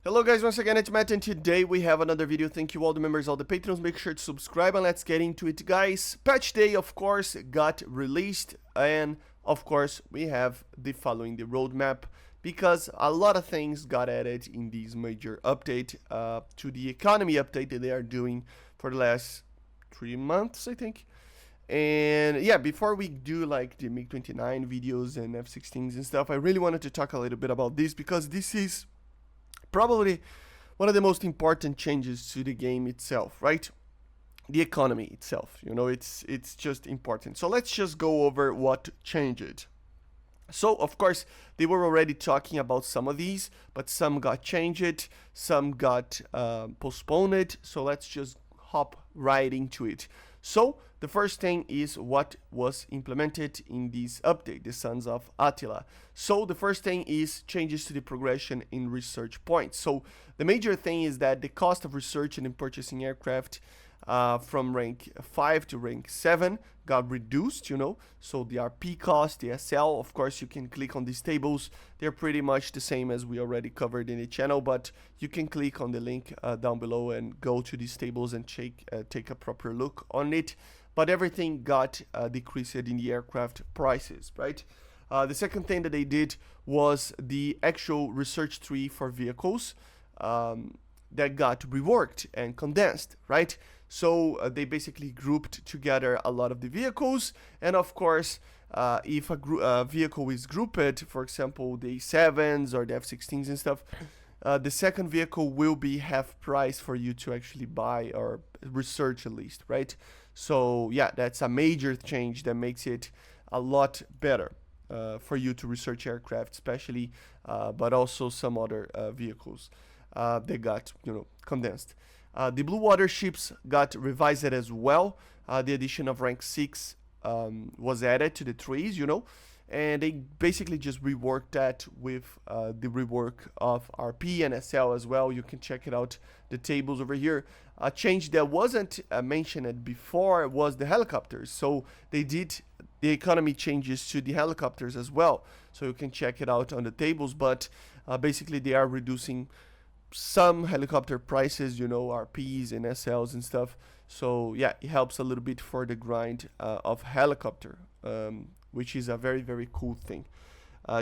Hello guys, once again it's Matt and today we have another video. Thank you all the members, all the patrons, make sure to subscribe and let's get into it guys. Patch day of course got released and of course we have the following the roadmap because a lot of things got added in this major update to the economy update that they are doing for the last 3 months I think. And yeah, before we do like the MiG-29 videos and F-16s and stuff, I really wanted to talk a little bit about this because this is probably one of the most important changes to the game itself, right? The economy itself, you know, it's just important. So let's just go over what changed. So of course they were already talking about some of these, but some got changed, some got postponed. So let's just hop right into it. So the first thing is what was implemented in this update, the Sons of Attila. So the first thing is changes to the progression in research points. So the major thing is that the cost of researching and purchasing aircraft from rank 5 to rank 7 got reduced, you know. So the RP cost, the SL, of course you can click on these tables. They're pretty much the same as we already covered in the channel, but you can click on the link down below and go to these tables and take a proper look on it. But everything got decreased in the aircraft prices, right? The second thing that they did was the actual research tree for vehicles that got reworked and condensed, right? So they basically grouped together a lot of the vehicles, and of course, if a vehicle is grouped, for example, the A7s or the F-16s and stuff, the second vehicle will be half price for you to actually buy or research at least, right? So yeah, that's a major change that makes it a lot better for you to research aircraft, especially, but also some other vehicles. They got, you know, condensed. The blue water ships got revised as well. The addition of rank 6 was added to the trees, you know, and they basically just reworked that with the rework of RP and SL as well. You can check it out, the tables over here. A change that wasn't mentioned before was the helicopters. So they did the economy changes to the helicopters as well. So you can check it out on the tables, but basically they are reducing some helicopter prices, you know, RPs and SLs and stuff. So yeah, it helps a little bit for the grind of helicopter, which is a very, very cool thing.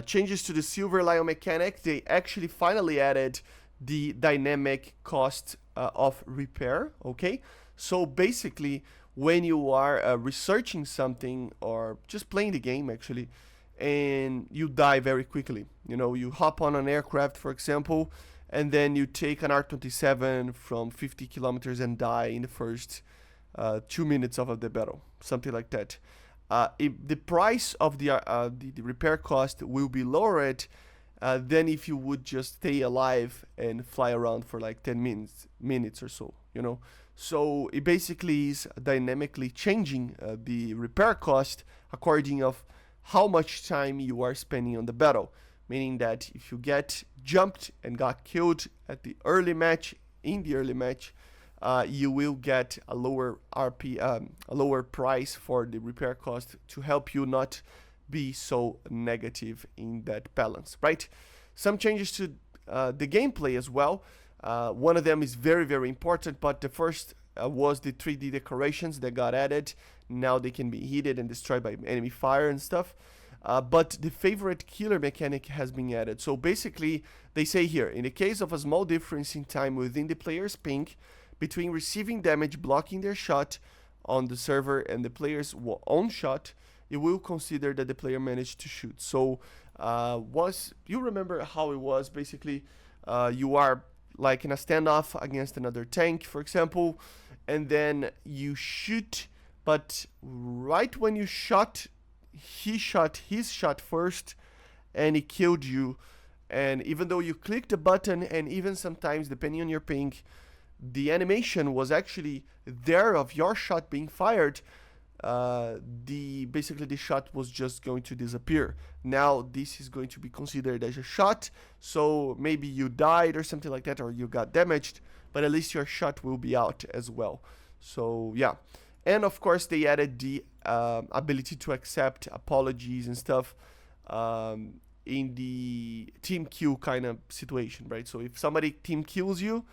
Changes to the Silver Lion mechanic, they actually finally added the dynamic cost of repair, okay? So basically, when you are researching something or just playing the game actually, and you die very quickly, you know, you hop on an aircraft, for example, and then you take an R-27 from 50 kilometers and die in the first 2 minutes of the battle, something like that. If the price of the repair cost will be lowered than if you would just stay alive and fly around for like 10 minutes or so, you know. So it basically is dynamically changing the repair cost according of how much time you are spending on the battle. Meaning that if you get jumped and got killed at the early match, you will get a lower RP, a lower price for the repair cost to help you not be so negative in that balance, right? Some changes to the gameplay as well. One of them is very, very important, but the first was the 3D decorations that got added. Now they can be heated and destroyed by enemy fire and stuff. But the favorite killer mechanic has been added. So basically, they say here, in the case of a small difference in time within the player's ping between receiving damage blocking their shot on the server and the player's own shot, it will consider that the player managed to shoot. So you remember how it was? Basically, you are like in a standoff against another tank, for example, and then you shoot, but right when you shot, he shot his shot first and he killed you, and even though you clicked the button and even sometimes depending on your ping the animation was actually there of your shot being fired, basically the shot was just going to disappear. Now this is going to be considered as a shot, so maybe you died or something like that, or you got damaged, but at least your shot will be out as well. So yeah. And of course they added the ability to accept apologies and stuff in the team kill kind of situation, right? So if somebody team kills you,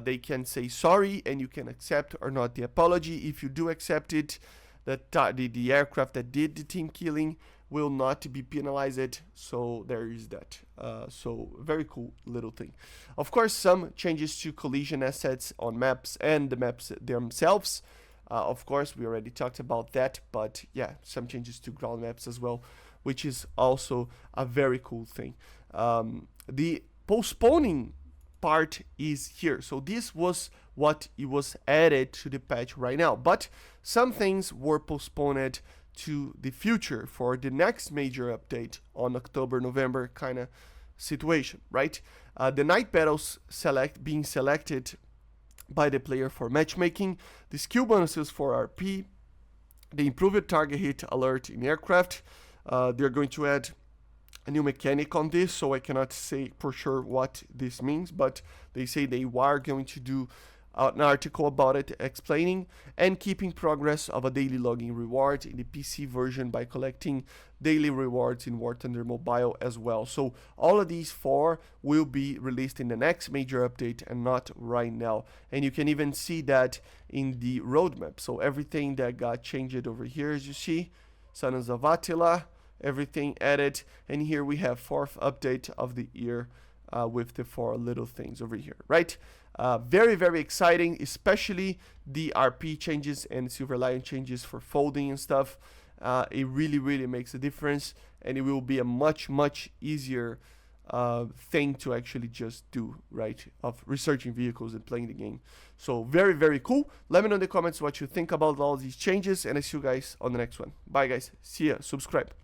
they can say sorry, and you can accept or not the apology. If you do accept it, the aircraft that did the team killing will not be penalized. So there is that. So very cool little thing. Of course, some changes to collision assets on maps and the maps themselves. Of course, we already talked about that, but yeah, some changes to ground maps as well, which is also a very cool thing. The postponing part is here. So this was what it was added to the patch right now, but some things were postponed to the future for the next major update on October, November kind of situation, right? The night battles being selected by the player for matchmaking, the skill bonuses for RP, the improved target hit alert in aircraft. They're going to add a new mechanic on this, so I cannot say for sure what this means, but they say they are going to do an article about it explaining, and keeping progress of a daily logging reward in the PC version by collecting daily rewards in War Thunder Mobile as well. So all of these 4 will be released in the next major update and not right now. And you can even see that in the roadmap. So everything that got changed over here, as you see, Sons of Attila, everything added, and here we have 4th update of the year with the 4 little things over here, right? Very, very exciting, especially the RP changes and Silver Lion changes for folding and stuff. It really, really makes a difference, and it will be a much, much easier thing to actually just do, right, of researching vehicles and playing the game. So very, very cool. Let me know in the comments what you think about all these changes, and I see you guys on the next one. Bye guys, see ya, subscribe.